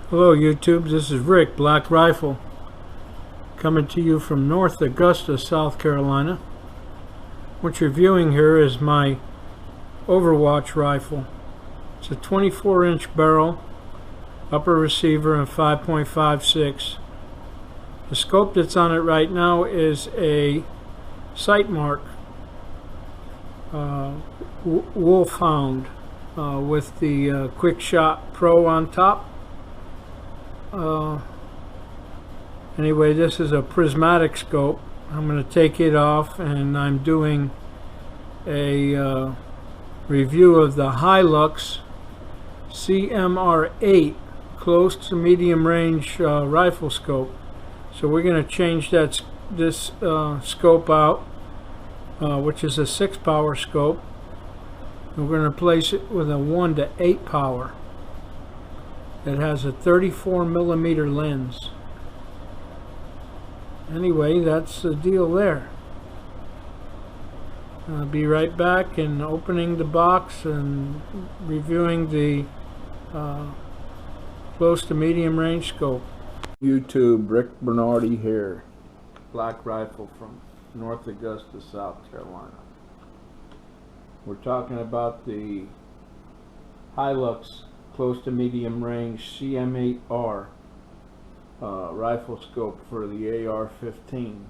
Hello YouTube, this is Rick, Black Rifle, coming to you from North Augusta, South Carolina. What you're viewing here is my Overwatch Rifle. It's a 24-inch barrel, upper receiver, and 5.56. The scope that's on it right now is a Sightmark Wolfhound with the Quick Shot Pro on top. Anyway, this is a prismatic scope. I'm going to take it off, and I'm doing a review of the Hi-Lux CMR8 close to medium range rifle scope. So we're going to change this scope out, which is a 6 power scope. We're going to replace it with a 1 to 8 power. It has a 34mm lens. Anyway, that's the deal there. I'll be right back and opening the box and reviewing the close to medium range scope. YouTube, Rick Bernardi here, Black Rifle from North Augusta, South Carolina. We're talking about the Hi-Lux close to medium range CM8R rifle scope for the AR-15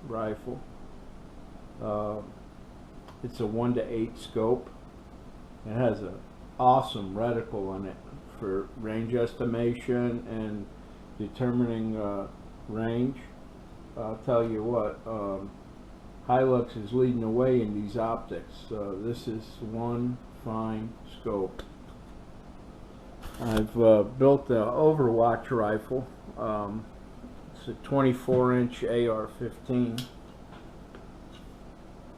rifle. It's a 1 to 8 scope. It has an awesome reticle on it for range estimation and determining range. I'll tell you what, Hi-Lux is leading the way in these optics. This is one fine scope. I've built the Overwatch Rifle. It's a 24-inch AR-15.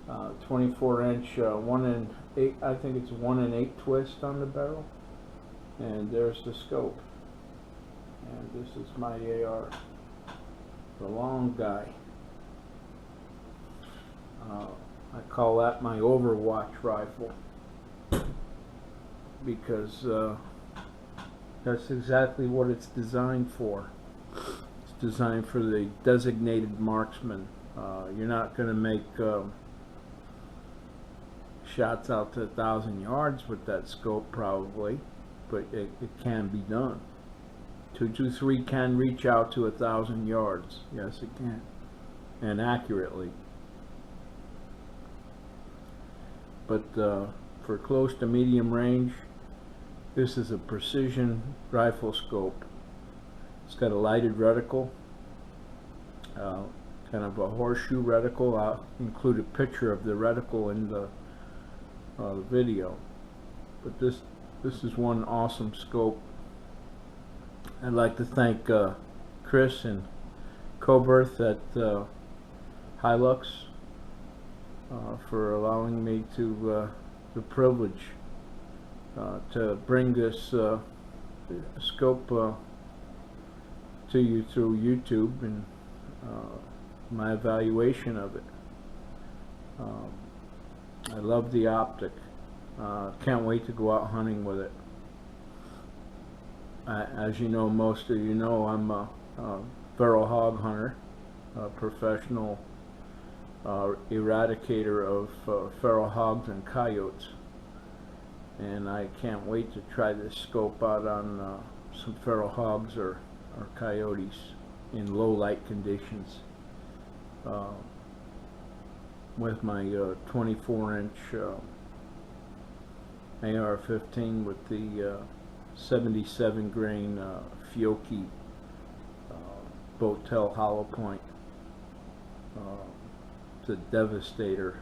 24-inch 1 in 8. I think it's 1 in 8 twist on the barrel. And there's the scope. And this is my AR, the long guy. I call that my Overwatch Rifle because that's exactly what it's designed for. It's designed for the designated marksman. You're not going to make shots out to 1,000 yards with that scope probably, but it can be done. 223 can reach out to 1,000 yards. Yes, it can, and accurately. But for close to medium range, this is a precision rifle scope. It's got a lighted reticle, kind of a horseshoe reticle. I'll include a picture of the reticle in the video. But this is one awesome scope. I'd like to thank Chris and Coberth at Hi-Lux for allowing me to the privilege to bring this scope to you through YouTube and my evaluation of it. I love the optic. Can't wait to go out hunting with it. As you know, most of you know, I'm a feral hog hunter, a professional eradicator of feral hogs and coyotes. And I can't wait to try this scope out on some feral hogs or coyotes in low light conditions with my 24-inch AR-15 with the 77 grain Fiocchi Botel hollow point. It's a devastator,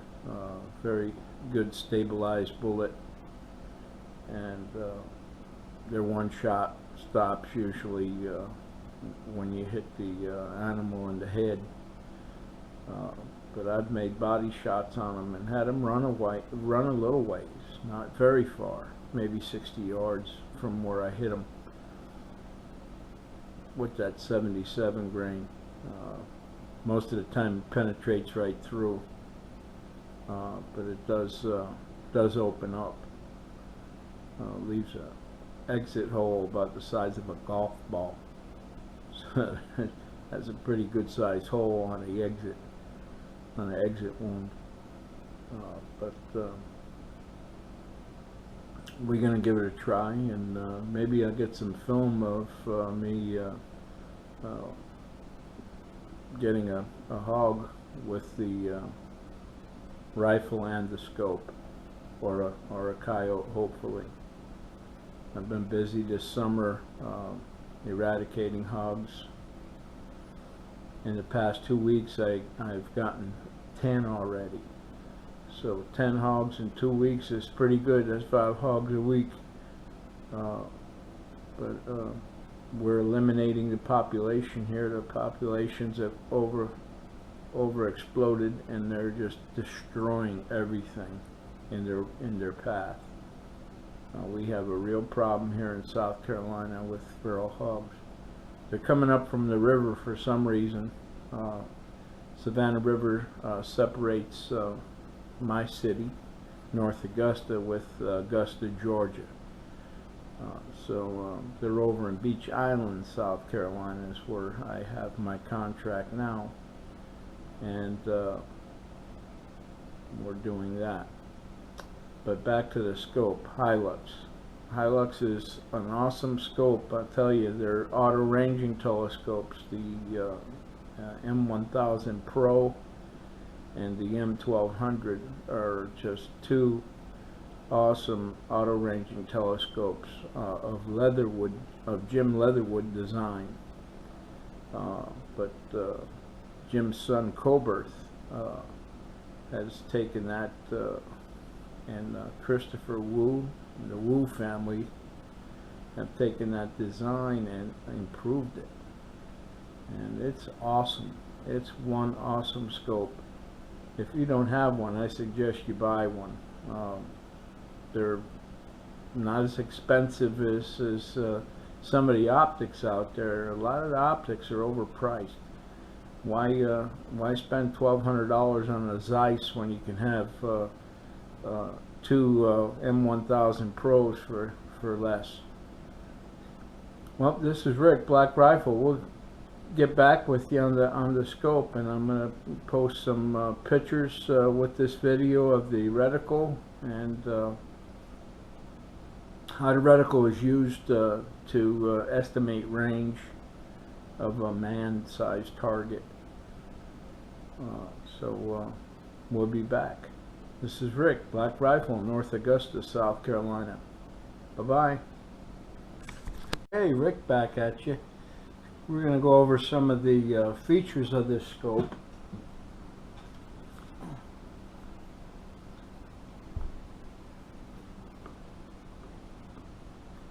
very good stabilized bullet, and their one shot stops usually when you hit the animal in the head. But I've made body shots on them and had them run a little ways, not very far, maybe 60 yards from where I hit them with that 77 grain. Most of the time it penetrates right through, but it does open up, leaves a exit hole about the size of a golf ball. So that's a pretty good sized hole on the exit wound. But we're gonna give it a try, and maybe I'll get some film of me getting a hog with the rifle and the scope, or a coyote, hopefully. I've been busy this summer eradicating hogs. In the past 2 weeks I've gotten 10 already. So 10 hogs in 2 weeks is pretty good. That's 5 hogs a week. But we're eliminating the population here. The populations have over exploded, and they're just destroying everything in their path. We have a real problem here in South Carolina with feral hogs. They're coming up from the river for some reason. Savannah River separates my city, North Augusta, with Augusta, Georgia. So they're over in Beach Island, South Carolina, is where I have my contract now, and we're doing that. But back to the scope, Hi-Lux. Hi-Lux is an awesome scope. I tell you, they're auto-ranging telescopes. The M1000 Pro and the M1200 are just two awesome auto-ranging telescopes of Jim Leatherwood design. But Jim's son Coberth has taken that, and Christopher Wu and the Wu family have taken that design and improved it, and it's awesome. It's one awesome scope. If you don't have one, I suggest you buy one. They're not as expensive as some of the optics out there. A lot of the optics are overpriced. Why spend $1,200 on a Zeiss when you can have two M1000 Pros for less? Well, this is Rick, Black Rifle. We'll get back with you on the scope, and I'm going to post some pictures with this video of the reticle, and how the reticle is used to estimate range of a man-sized target. So we'll be back. This is Rick, Black Rifle, North Augusta, South Carolina. Bye-bye. Hey, Rick back at you. We're going to go over some of the features of this scope.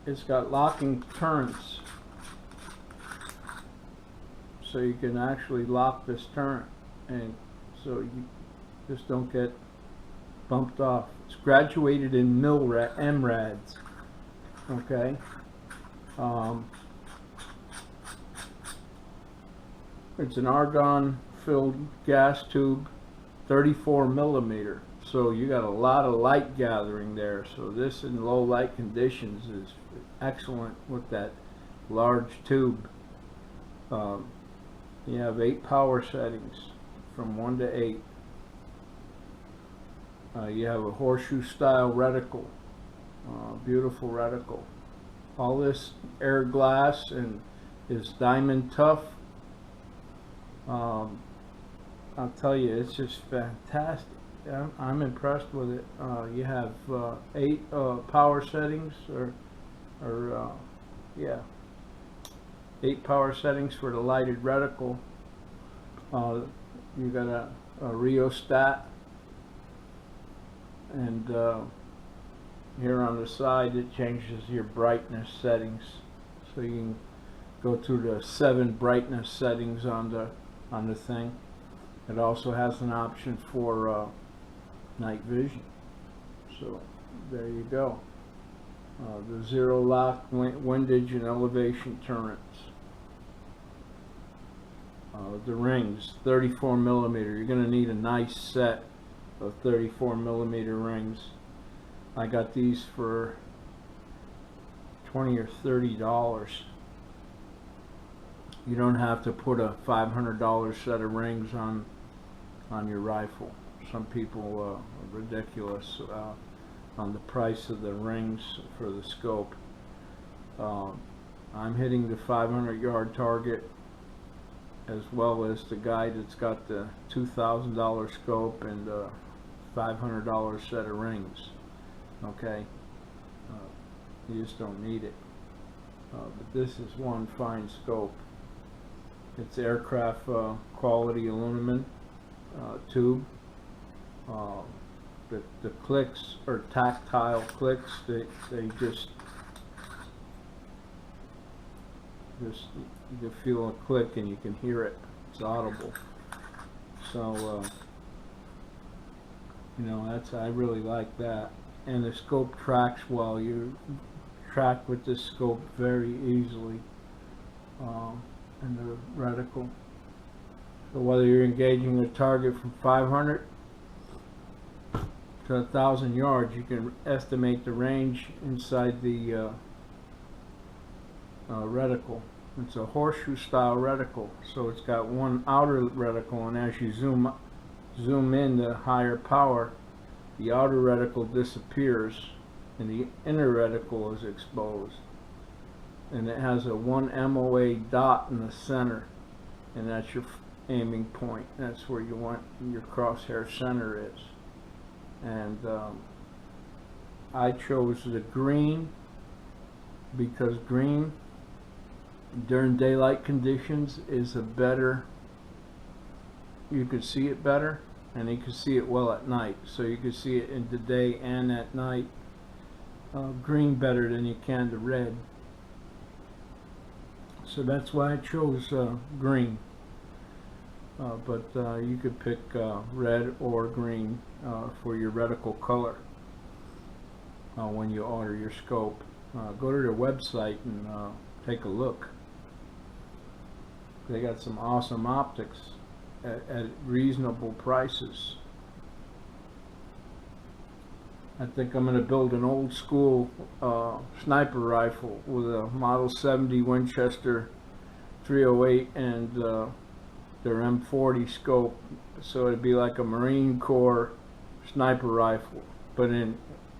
It's got locking turrets, so you can actually lock this turret, and so you just don't get bumped off. It's graduated in mRads. Okay. It's an argon-filled gas tube, 34 millimeter. So you got a lot of light gathering there. So this in low light conditions is excellent with that large tube. You have 8 power settings from 1 to 8. You have a horseshoe style reticle, beautiful reticle. All this air glass and is diamond tough. I'll tell you, it's just fantastic. I'm impressed with it. You have 8 power settings, yeah, 8 power settings for the lighted reticle. You got a rheostat, and here on the side it changes your brightness settings, so you can go through the 7 brightness settings on the thing. It also has an option for night vision, so there you go. The zero lock windage and elevation turrets. The rings, 34 millimeter. You're going to need a nice set of 34 millimeter rings. I got these for $20 or $30. You don't have to put a $500 set of rings on your rifle. Some people are ridiculous on the price of the rings for the scope. I'm hitting the 500-yard target, as well as the guy that's got the $2,000 scope and a $500 set of rings. Okay, you just don't need it. But this is one fine scope. It's aircraft quality aluminum tube. The clicks are tactile clicks. They just you feel a click and you can hear it. It's audible. So you know, I really like that. And the scope tracks well. You track with this scope very easily. And the reticle. So whether you're engaging a target from 500 to 1,000 yards, you can estimate the range inside the reticle. It's a horseshoe style reticle, so it's got one outer reticle, and as you zoom in to higher power, the outer reticle disappears and the inner reticle is exposed. And it has a 1 MOA dot in the center, and that's your aiming point. That's where you want your crosshair center is. And I chose the green because green during daylight conditions is a better, you could see it better, and you can see it well at night. So you can see it in the day and at night. Green better than you can the red. So that's why I chose green. But you could pick red or green for your reticle color when you order your scope. Go to their website and take a look. They got some awesome optics at reasonable prices. I think I'm going to build an old school sniper rifle with a Model 70 Winchester 308 and their M40 scope, so it'd be like a Marine Corps sniper rifle, but in,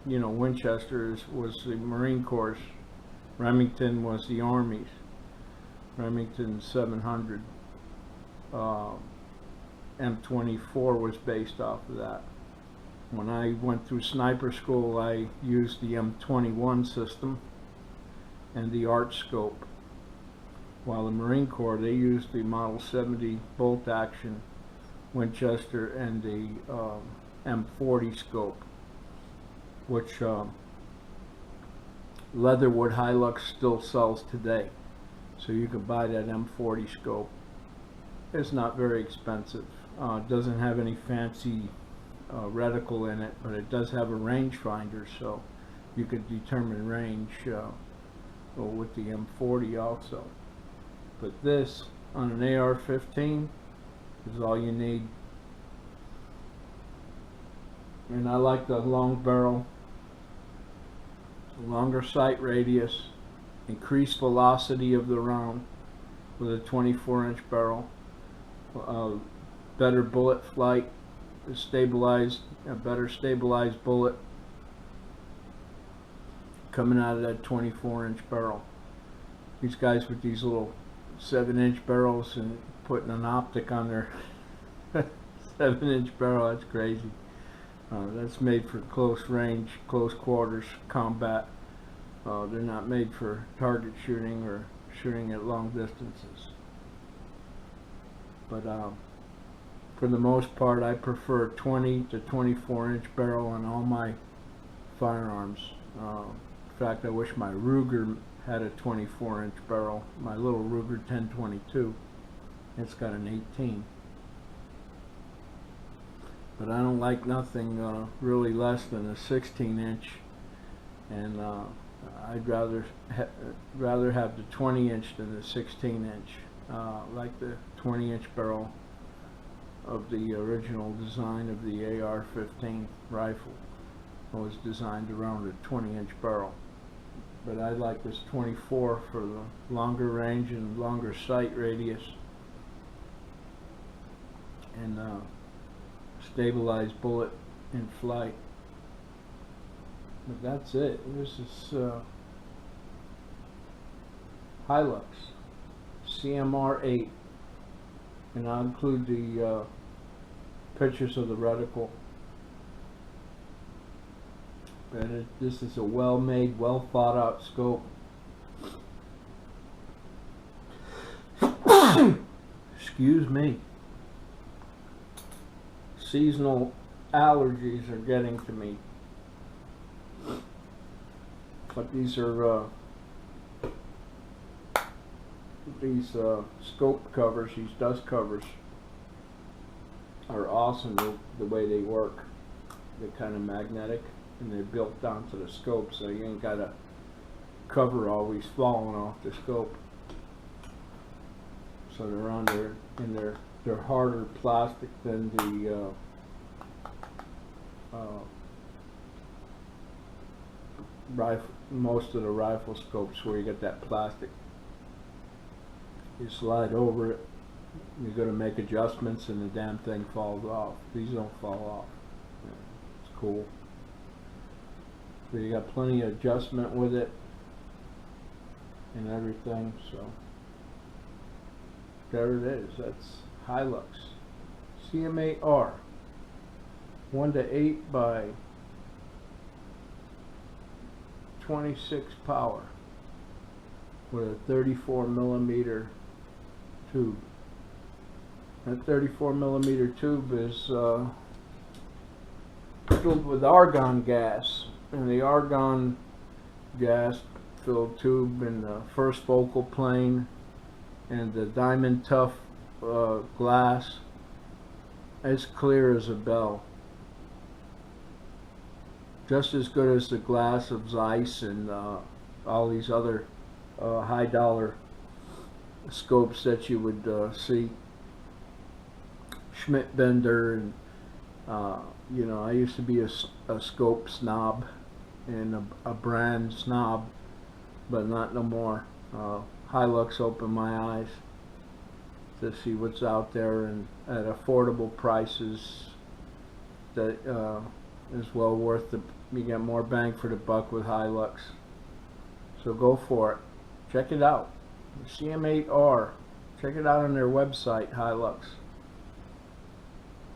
you know, Winchester was the Marine Corps, Remington was the Army's, Remington 700, M24 was based off of that. When I went through sniper school, I used the M21 system and the ART scope, while the Marine Corps, they used the Model 70 bolt action Winchester and the M40 scope, which Leatherwood Hi-Lux still sells today. So you can buy that M40 scope. It's not very expensive. It doesn't have any fancy reticle in it, but it does have a rangefinder, so you could determine range with the M40 also. But this on an AR-15 is all you need. And I like the long barrel, longer sight radius, increased velocity of the round with a 24-inch barrel, better bullet flight, a better stabilized bullet coming out of that 24-inch barrel. These guys with these little 7-inch barrels and putting an optic on their 7-inch barrel, that's crazy. That's made for close range, close quarters combat. They're not made for target shooting or shooting at long distances. But for the most part, I prefer 20 to 24-inch barrel on all my firearms. In fact, I wish my Ruger had a 24-inch barrel. My little Ruger 1022, it's got an 18. But I don't like nothing really less than a 16-inch, and I'd rather have the 20-inch than the 16-inch. Like the 20-inch barrel of the original design of the AR-15 rifle was designed around a 20-inch barrel. but I like this 24 for the longer range and longer sight radius, and stabilized bullet in flight. But that's it. This is Hi-Lux CMR8, and I'll include the pictures of the reticle. And this is a well-made, well-thought-out scope. Excuse me. Seasonal allergies are getting to me. But these are scope covers, these dust covers, are awesome the way they work. They're kind of magnetic, and they're built onto the scope, so you ain't got a cover always falling off the scope. So they're on there, and they're harder plastic than the rifle. Most of the rifle scopes where you get that plastic, you slide over it, you're going to make adjustments, and the damn thing falls off. These don't fall off. It's cool. So you got plenty of adjustment with it and everything. So there it is. That's Hi-Lux CM8R 1:8 by 26 power with a 34mm tube. That 34mm tube is filled with argon gas, and the argon gas filled tube in the first focal plane and the diamond tough glass as clear as a bell. Just as good as the glass of Zeiss and all these other high dollar scopes that you would see. Schmidt Bender, and you know, I used to be a scope snob and a brand snob, but not no more. Hi-Lux opened my eyes to see what's out there, and at affordable prices that is well worth the. You get more bang for the buck with Hi-Lux. So go for it. Check it out. CM8R. Check it out on their website, Hi-Lux.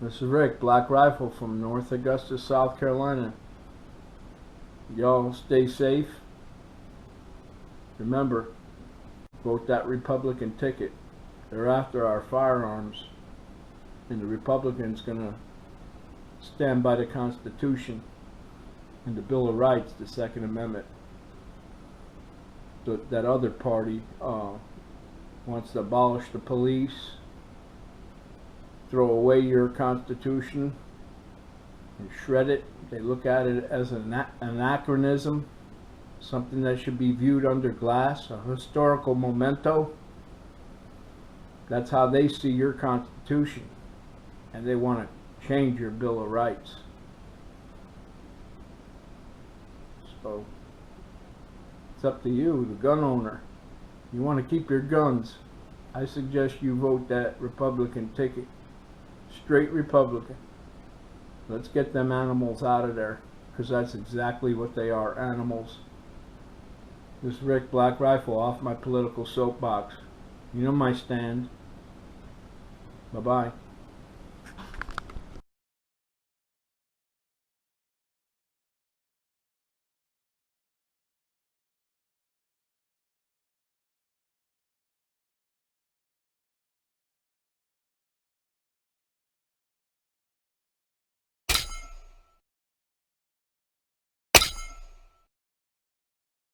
This is Rick, Black Rifle from North Augusta, South Carolina. Y'all stay safe. Remember, vote that Republican ticket. They're after our firearms, and the Republicans gonna stand by the Constitution and the Bill of Rights, the Second Amendment. That other party wants to abolish the police, throw away your Constitution, and shred it. They look at it as an anachronism, something that should be viewed under glass, a historical memento. That's how they see your Constitution, and they want to change your Bill of Rights. So it's up to you, the gun owner. You want to keep your guns, I suggest you vote that Republican ticket. Straight Republican. Let's get them animals out of there, because that's exactly what they are, animals. This is Rick, Black Rifle, off my political soapbox. You know my stand. Bye-bye.